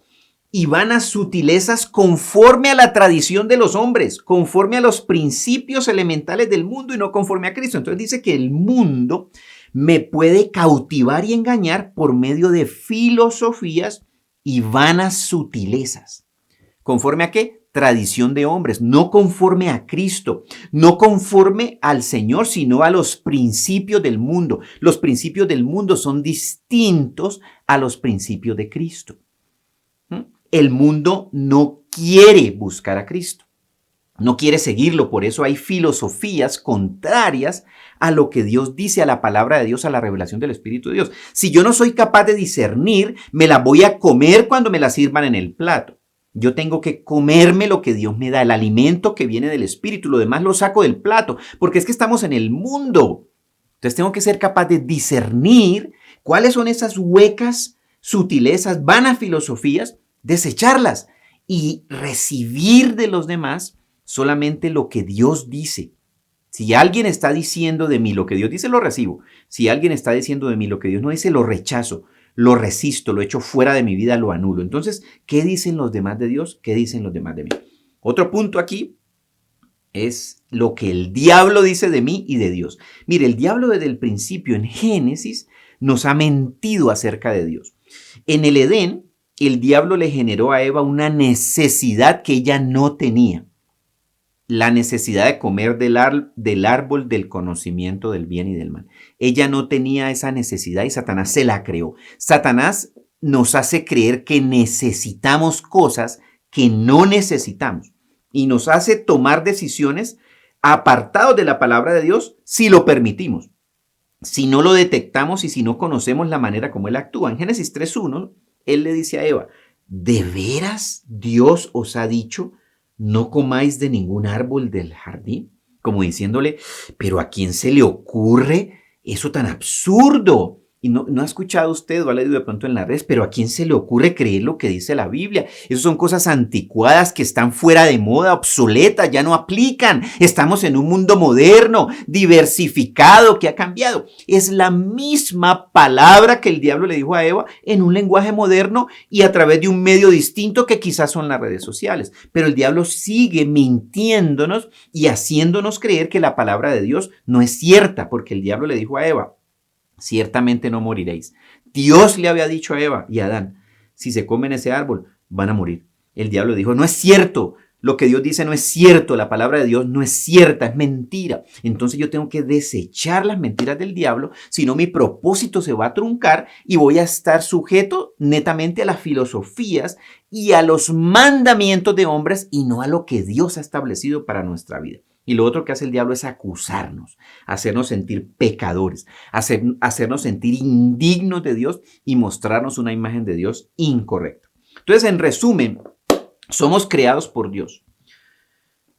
y vanas sutilezas conforme a la tradición de los hombres, conforme a los principios elementales del mundo y no conforme a Cristo. Entonces dice que el mundo me puede cautivar y engañar por medio de filosofías y vanas sutilezas. ¿Conforme a qué? Tradición de hombres, no conforme a Cristo, no conforme al Señor, sino a los principios del mundo. Los principios del mundo son distintos a los principios de Cristo. El mundo no quiere buscar a Cristo, no quiere seguirlo, por eso hay filosofías contrarias a lo que Dios dice, a la palabra de Dios, a la revelación del Espíritu de Dios. Si yo no soy capaz de discernir, me las voy a comer cuando me las sirvan en el plato. Yo tengo que comerme lo que Dios me da, el alimento que viene del Espíritu, lo demás lo saco del plato, porque es que estamos en el mundo. Entonces tengo que ser capaz de discernir cuáles son esas huecas sutilezas, vanas filosofías, desecharlas y recibir de los demás solamente lo que Dios dice. Si alguien está diciendo de mí lo que Dios dice, lo recibo. Si alguien está diciendo de mí lo que Dios no dice, lo rechazo. Lo resisto, lo echo fuera de mi vida, lo anulo. Entonces, ¿qué dicen los demás de Dios? ¿Qué dicen los demás de mí? Otro punto aquí es lo que el diablo dice de mí y de Dios. Mire, el diablo desde el principio en Génesis nos ha mentido acerca de Dios. En el Edén, el diablo le generó a Eva una necesidad que ella no tenía. La necesidad de comer del árbol del conocimiento del bien y del mal. Ella no tenía esa necesidad y Satanás se la creó. Satanás nos hace creer que necesitamos cosas que no necesitamos y nos hace tomar decisiones apartados de la palabra de Dios si lo permitimos. Si no lo detectamos y si no conocemos la manera como él actúa. En Génesis 3:1, él le dice a Eva, ¿de veras Dios os ha dicho no comáis de ningún árbol del jardín? Como diciéndole, pero ¿a quién se le ocurre eso tan absurdo? Y no ha escuchado usted o ha leído de pronto en las redes, pero ¿a quién se le ocurre creer lo que dice la Biblia? Esas son cosas anticuadas que están fuera de moda, obsoletas, ya no aplican. Estamos en un mundo moderno, diversificado, que ha cambiado. Es la misma palabra que el diablo le dijo a Eva en un lenguaje moderno y a través de un medio distinto que quizás son las redes sociales. Pero el diablo sigue mintiéndonos y haciéndonos creer que la palabra de Dios no es cierta, porque el diablo le dijo a Eva, ciertamente no moriréis. Dios le había dicho a Eva y a Adán, si se comen ese árbol, van a morir. El diablo dijo, no es cierto, lo que Dios dice no es cierto, la palabra de Dios no es cierta, es mentira. Entonces yo tengo que desechar las mentiras del diablo, si no mi propósito se va a truncar y voy a estar sujeto netamente a las filosofías y a los mandamientos de hombres y no a lo que Dios ha establecido para nuestra vida. Y lo otro que hace el diablo es acusarnos, hacernos sentir pecadores, hacernos sentir indignos de Dios y mostrarnos una imagen de Dios incorrecta. Entonces, en resumen, somos creados por Dios.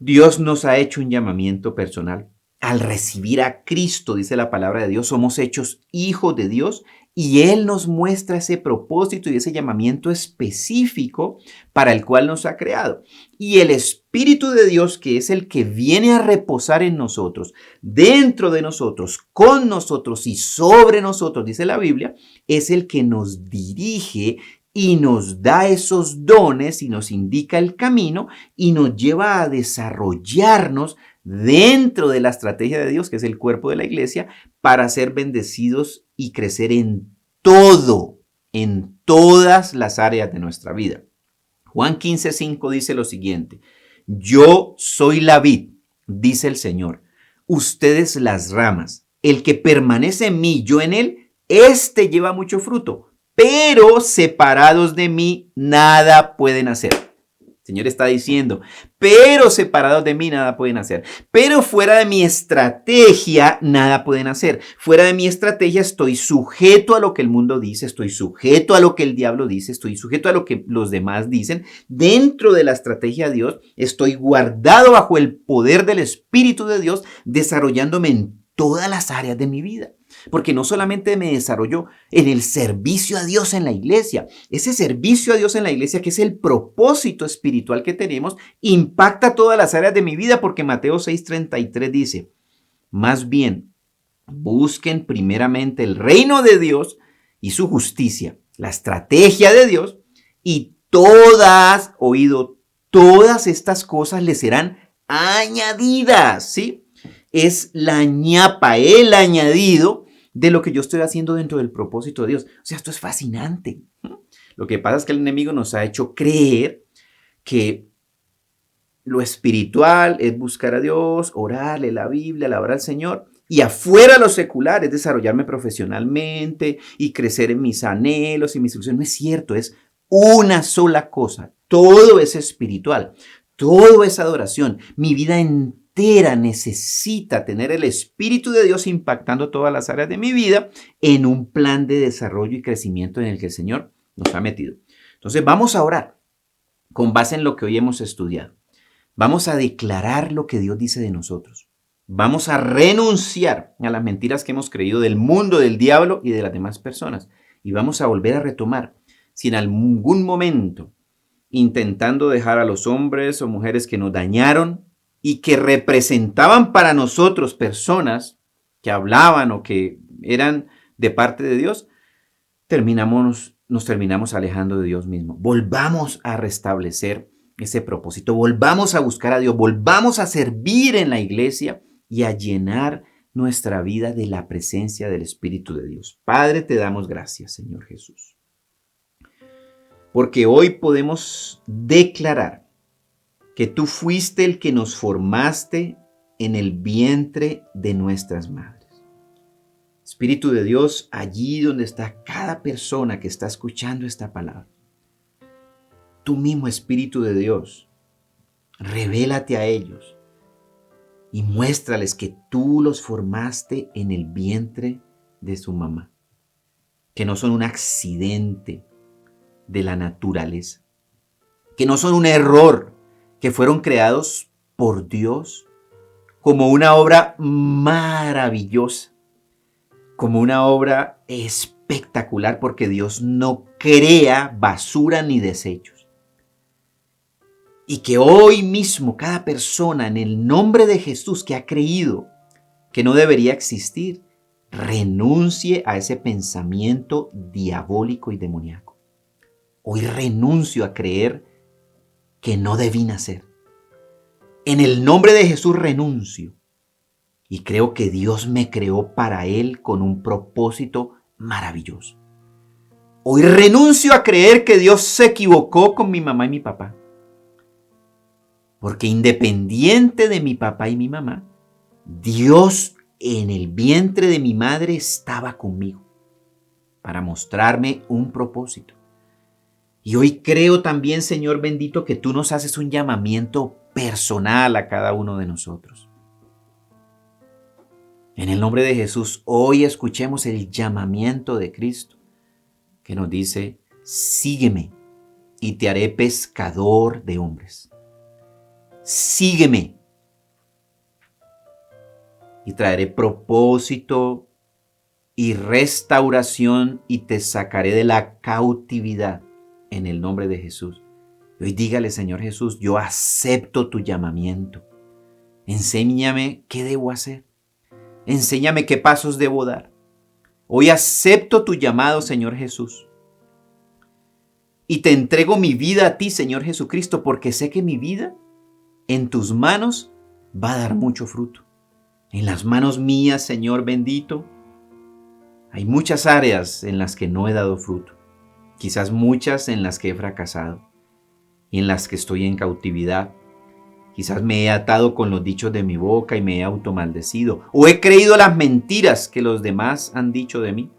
Dios nos ha hecho un llamamiento personal. Al recibir a Cristo, dice la palabra de Dios, somos hechos hijos de Dios y Él nos muestra ese propósito y ese llamamiento específico para el cual nos ha creado. Y el Espíritu de Dios, que es el que viene a reposar en nosotros, dentro de nosotros, con nosotros y sobre nosotros, dice la Biblia, es el que nos dirige y nos da esos dones y nos indica el camino y nos lleva a desarrollarnos dentro de la estrategia de Dios, que es el cuerpo de la iglesia, para ser bendecidos y crecer en todo, en todas las áreas de nuestra vida. Juan 15:5 dice lo siguiente: yo soy la vid, dice el Señor, ustedes las ramas. El que permanece en mí, yo en él, éste lleva mucho fruto, pero separados de mí nada pueden hacer. El Señor está diciendo, pero separados de mí nada pueden hacer. Pero fuera de mi estrategia nada pueden hacer. Fuera de mi estrategia estoy sujeto a lo que el mundo dice, estoy sujeto a lo que el diablo dice, estoy sujeto a lo que los demás dicen. Dentro de la estrategia de Dios estoy guardado bajo el poder del Espíritu de Dios, desarrollándome en todas las áreas de mi vida. Porque no solamente me desarrollo en el servicio a Dios en la iglesia, ese servicio a Dios en la iglesia, que es el propósito espiritual que tenemos, impacta todas las áreas de mi vida, porque Mateo 6:33 dice, más bien, busquen primeramente el reino de Dios y su justicia, la estrategia de Dios, y todas estas cosas les serán añadidas, ¿sí? Es la ñapa, el añadido de lo que yo estoy haciendo dentro del propósito de Dios. O sea, esto es fascinante. Lo que pasa es que el enemigo nos ha hecho creer que lo espiritual es buscar a Dios, orarle la Biblia, alabar al Señor, y afuera lo secular es desarrollarme profesionalmente y crecer en mis anhelos y mis ilusiones. No es cierto, es una sola cosa. Todo es espiritual, todo es adoración. Mi vida entera necesita tener el Espíritu de Dios impactando todas las áreas de mi vida en un plan de desarrollo y crecimiento en el que el Señor nos ha metido. Entonces vamos a orar con base en lo que hoy hemos estudiado. Vamos a declarar lo que Dios dice de nosotros. Vamos a renunciar a las mentiras que hemos creído del mundo, del diablo y de las demás personas. Y vamos a volver a retomar. Si en algún momento, intentando dejar a los hombres o mujeres que nos dañaron y que representaban para nosotros personas que hablaban o que eran de parte de Dios, nos terminamos alejando de Dios mismo. Volvamos a restablecer ese propósito, volvamos a buscar a Dios, volvamos a servir en la iglesia y a llenar nuestra vida de la presencia del Espíritu de Dios. Padre, te damos gracias, Señor Jesús, porque hoy podemos declarar que tú fuiste el que nos formaste en el vientre de nuestras madres. Espíritu de Dios, allí donde está cada persona que está escuchando esta palabra, tú mismo, Espíritu de Dios, revélate a ellos y muéstrales que tú los formaste en el vientre de su mamá, que no son un accidente de la naturaleza, que no son un error, que fueron creados por Dios como una obra maravillosa, como una obra espectacular, porque Dios no crea basura ni desechos. Y que hoy mismo cada persona, en el nombre de Jesús, que ha creído que no debería existir, renuncie a ese pensamiento diabólico y demoníaco. Hoy renuncio a creer que no debí nacer. En el nombre de Jesús renuncio y creo que Dios me creó para Él con un propósito maravilloso. Hoy renuncio a creer que Dios se equivocó con mi mamá y mi papá, Porque independiente de mi papá y mi mamá, Dios en el vientre de mi madre estaba conmigo para mostrarme un propósito. Y hoy creo también, Señor bendito, que tú nos haces un llamamiento personal a cada uno de nosotros. En el nombre de Jesús, hoy escuchemos el llamamiento de Cristo, que nos dice: sígueme y te haré pescador de hombres. Sígueme y traeré propósito y restauración y te sacaré de la cautividad en el nombre de Jesús. Y hoy dígale: Señor Jesús, yo acepto tu llamamiento. Enséñame qué debo hacer. Enséñame qué pasos debo dar. Hoy acepto tu llamado, Señor Jesús. Y te entrego mi vida a ti, Señor Jesucristo, porque sé que mi vida en tus manos va a dar mucho fruto. En las manos mías, Señor bendito, hay muchas áreas en las que no he dado fruto. Quizás muchas en las que he fracasado y en las que estoy en cautividad. Quizás me he atado con los dichos de mi boca y me he automaldecido. O he creído las mentiras que los demás han dicho de mí.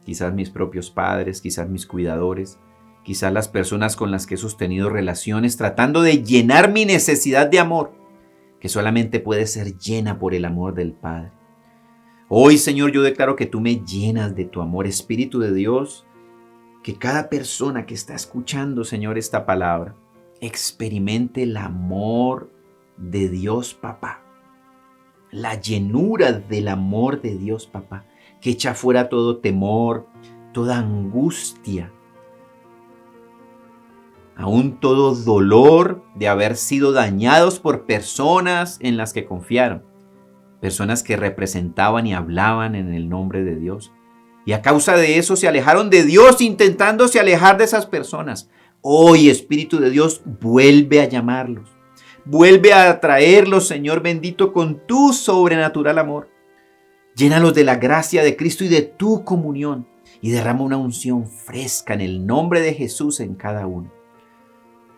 Quizás mis propios padres, quizás mis cuidadores, quizás las personas con las que he sostenido relaciones tratando de llenar mi necesidad de amor, que solamente puede ser llena por el amor del Padre. Hoy, Señor, yo declaro que tú me llenas de tu amor, Espíritu de Dios, que cada persona que está escuchando, Señor, esta palabra, experimente el amor de Dios Papá, la llenura del amor de Dios Papá, que echa fuera todo temor, toda angustia, aún todo dolor de haber sido dañados por personas en las que confiaron, personas que representaban y hablaban en el nombre de Dios. Y a causa de eso se alejaron de Dios, intentándose alejar de esas personas. Hoy, Espíritu de Dios, vuelve a llamarlos. Vuelve a atraerlos, Señor bendito, con tu sobrenatural amor. Llénalos de la gracia de Cristo y de tu comunión. Y derrama una unción fresca en el nombre de Jesús en cada uno.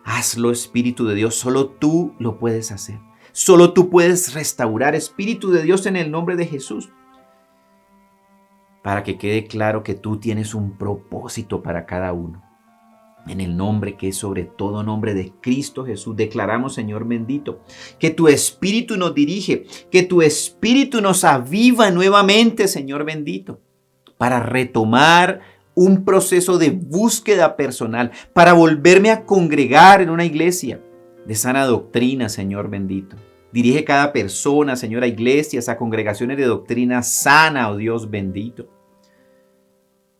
Hazlo, Espíritu de Dios. Solo tú lo puedes hacer. Solo tú puedes restaurar, Espíritu de Dios, en el nombre de Jesús. Para que quede claro que tú tienes un propósito para cada uno. En el nombre que es sobre todo nombre de Cristo Jesús, declaramos, Señor bendito, que tu Espíritu nos dirige, que tu Espíritu nos aviva nuevamente, Señor bendito, para retomar un proceso de búsqueda personal, para volverme a congregar en una iglesia de sana doctrina, Señor bendito. Dirige cada persona, Señor, a iglesias, a congregaciones de doctrina sana, oh Dios bendito.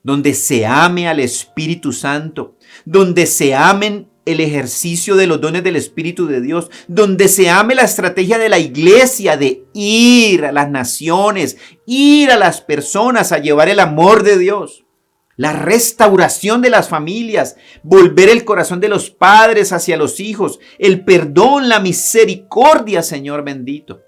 Donde se ame al Espíritu Santo, donde se amen el ejercicio de los dones del Espíritu de Dios, donde se ame la estrategia de la iglesia de ir a las naciones, ir a las personas a llevar el amor de Dios. La restauración de las familias, volver el corazón de los padres hacia los hijos, el perdón, la misericordia, Señor bendito.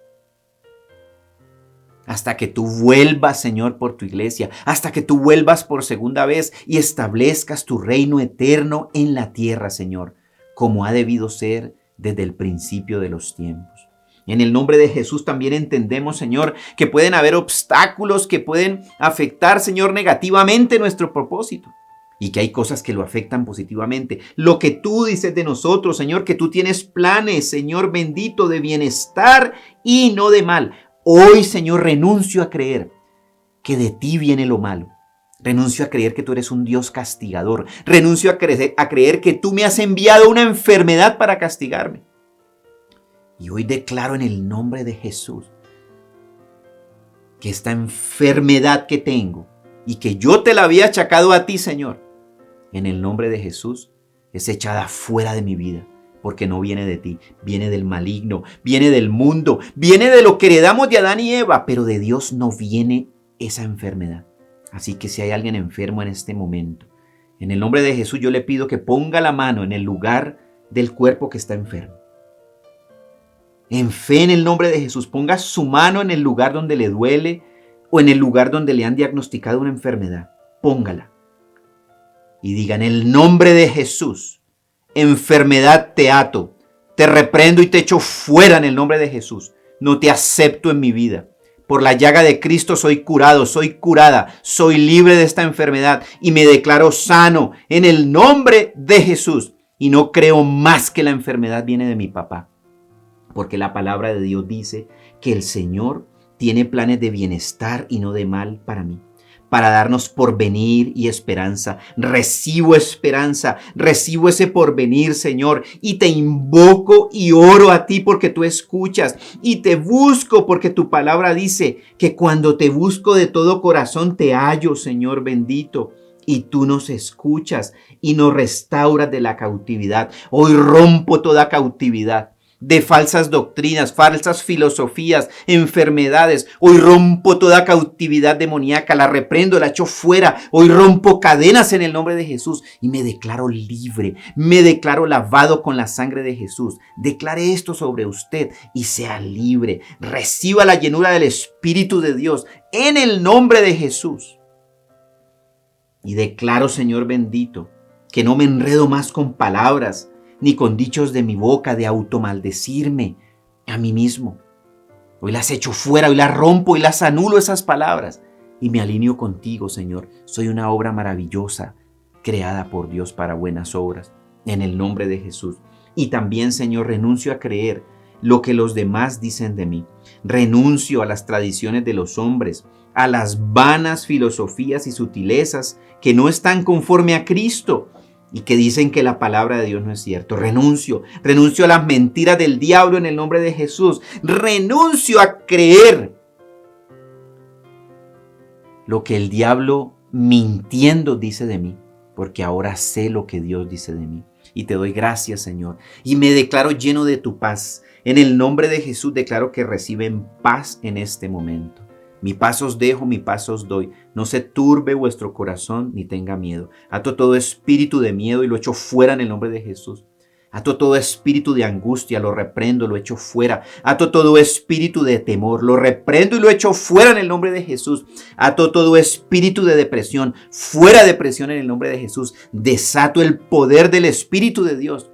Hasta que tú vuelvas, Señor, por tu iglesia, hasta que tú vuelvas por segunda vez y establezcas tu reino eterno en la tierra, Señor, como ha debido ser desde el principio de los tiempos. En el nombre de Jesús también entendemos, Señor, que pueden haber obstáculos que pueden afectar, Señor, negativamente nuestro propósito. Y que hay cosas que lo afectan positivamente. Lo que tú dices de nosotros, Señor, que tú tienes planes, Señor bendito, de bienestar y no de mal. Hoy, Señor, renuncio a creer que de ti viene lo malo. Renuncio a creer que tú eres un Dios castigador. Renuncio a creer que tú me has enviado una enfermedad para castigarme. Y hoy declaro en el nombre de Jesús que esta enfermedad que tengo y que yo te la había achacado a ti, Señor, en el nombre de Jesús es echada fuera de mi vida, porque no viene de ti, viene del maligno, viene del mundo, viene de lo que heredamos de Adán y Eva, pero de Dios no viene esa enfermedad. Así que si hay alguien enfermo en este momento, en el nombre de Jesús yo le pido que ponga la mano en el lugar del cuerpo que está enfermo. En fe, en el nombre de Jesús, ponga su mano en el lugar donde le duele o en el lugar donde le han diagnosticado una enfermedad. Póngala. Y diga: en el nombre de Jesús, enfermedad te ato, Te reprendo y te echo fuera en el nombre de Jesús. No te acepto en mi vida. Por la llaga de Cristo soy curado, soy curada, soy libre de esta enfermedad y me declaro sano en el nombre de Jesús. Y no creo más que la enfermedad viene de mi papá. Porque la palabra de Dios dice que el Señor tiene planes de bienestar y no de mal para mí, para darnos porvenir y esperanza. Recibo esperanza, recibo ese porvenir, Señor, y te invoco y oro a ti porque tú escuchas, y te busco porque tu palabra dice que cuando te busco de todo corazón te hallo, Señor bendito. Y tú nos escuchas y nos restauras de la cautividad. Hoy rompo toda cautividad de falsas doctrinas, falsas filosofías, enfermedades. Hoy rompo toda cautividad demoníaca, la reprendo, la echo fuera. Hoy rompo cadenas en el nombre de Jesús y me declaro libre, me declaro lavado con la sangre de Jesús. Declare esto sobre usted y sea libre. Reciba la llenura del Espíritu de Dios en el nombre de Jesús. Y declaro, Señor bendito, que no me enredo más con palabras, ni con dichos de mi boca de automaldecirme a mí mismo. Hoy las echo fuera, hoy las rompo y las anulo esas palabras. Y me alineo contigo, Señor. Soy una obra maravillosa, creada por Dios para buenas obras, en el nombre de Jesús. Y también, Señor, renuncio a creer lo que los demás dicen de mí. Renuncio a las tradiciones de los hombres, a las vanas filosofías y sutilezas que no están conforme a Cristo y que dicen que la palabra de Dios no es cierto. Renuncio a las mentiras del diablo en el nombre de Jesús. Renuncio a creer lo que el diablo mintiendo dice de mí, porque ahora sé lo que Dios dice de mí. Y te doy gracias, Señor, y me declaro lleno de tu paz. En el nombre de Jesús declaro que reciben paz en este momento. Mi paz os dejo, mi paz os doy. No se turbe vuestro corazón ni tenga miedo. Ato todo espíritu de miedo y lo echo fuera en el nombre de Jesús. Ato todo espíritu de angustia, lo reprendo, lo echo fuera. Ato todo espíritu de temor, lo reprendo y lo echo fuera en el nombre de Jesús. Ato todo espíritu de depresión, fuera depresión en el nombre de Jesús. Desato el poder del Espíritu de Dios.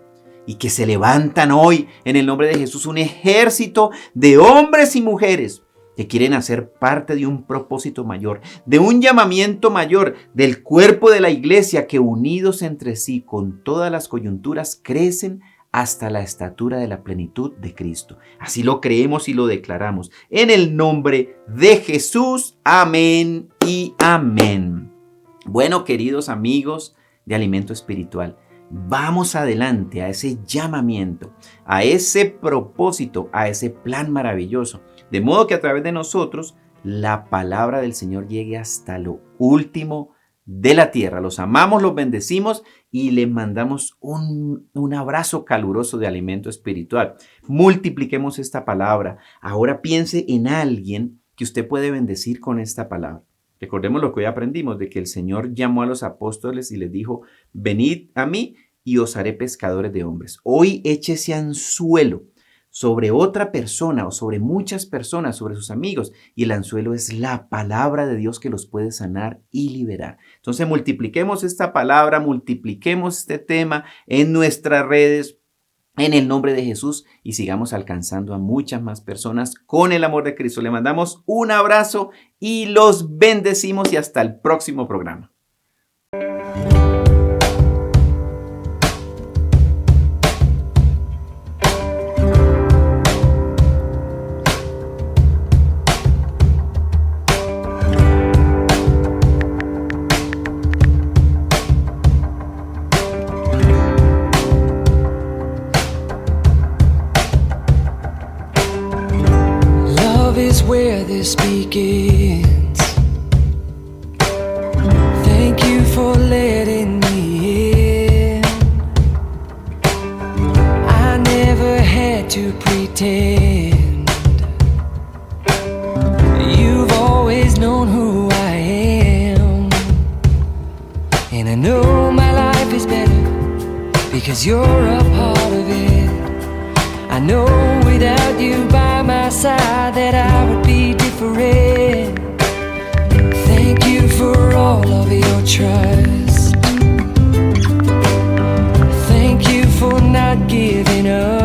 Y que se levantan hoy en el nombre de Jesús un ejército de hombres y mujeres que quieren hacer parte de un propósito mayor, de un llamamiento mayor del cuerpo de la iglesia, que unidos entre sí con todas las coyunturas crecen hasta la estatura de la plenitud de Cristo. Así lo creemos y lo declaramos en el nombre de Jesús. Amén y amén. Bueno, queridos amigos de Alimento Espiritual, vamos adelante a ese llamamiento, a ese propósito, a ese plan maravilloso. De modo que a través de nosotros la palabra del Señor llegue hasta lo último de la tierra. Los amamos, los bendecimos y les mandamos un abrazo caluroso de alimento espiritual. Multipliquemos esta palabra. Ahora piense en alguien que usted puede bendecir con esta palabra. Recordemos lo que hoy aprendimos, de que el Señor llamó a los apóstoles y les dijo: venid a mí y os haré pescadores de hombres. Hoy eche ese anzuelo sobre otra persona o sobre muchas personas, sobre sus amigos, y el anzuelo es la palabra de Dios que los puede sanar y liberar. Entonces multipliquemos esta palabra, multipliquemos este tema en nuestras redes, en el nombre de Jesús, y sigamos alcanzando a muchas más personas con el amor de Cristo. Le mandamos un abrazo y los bendecimos, y hasta el próximo programa. Where this begins. Thank you for letting me in. I never had to pretend. You've always known who I am, and I know my life is better because you're a part of it. I know without you by my side that I would be different. Thank you for all of your trust. Thank you for not giving up.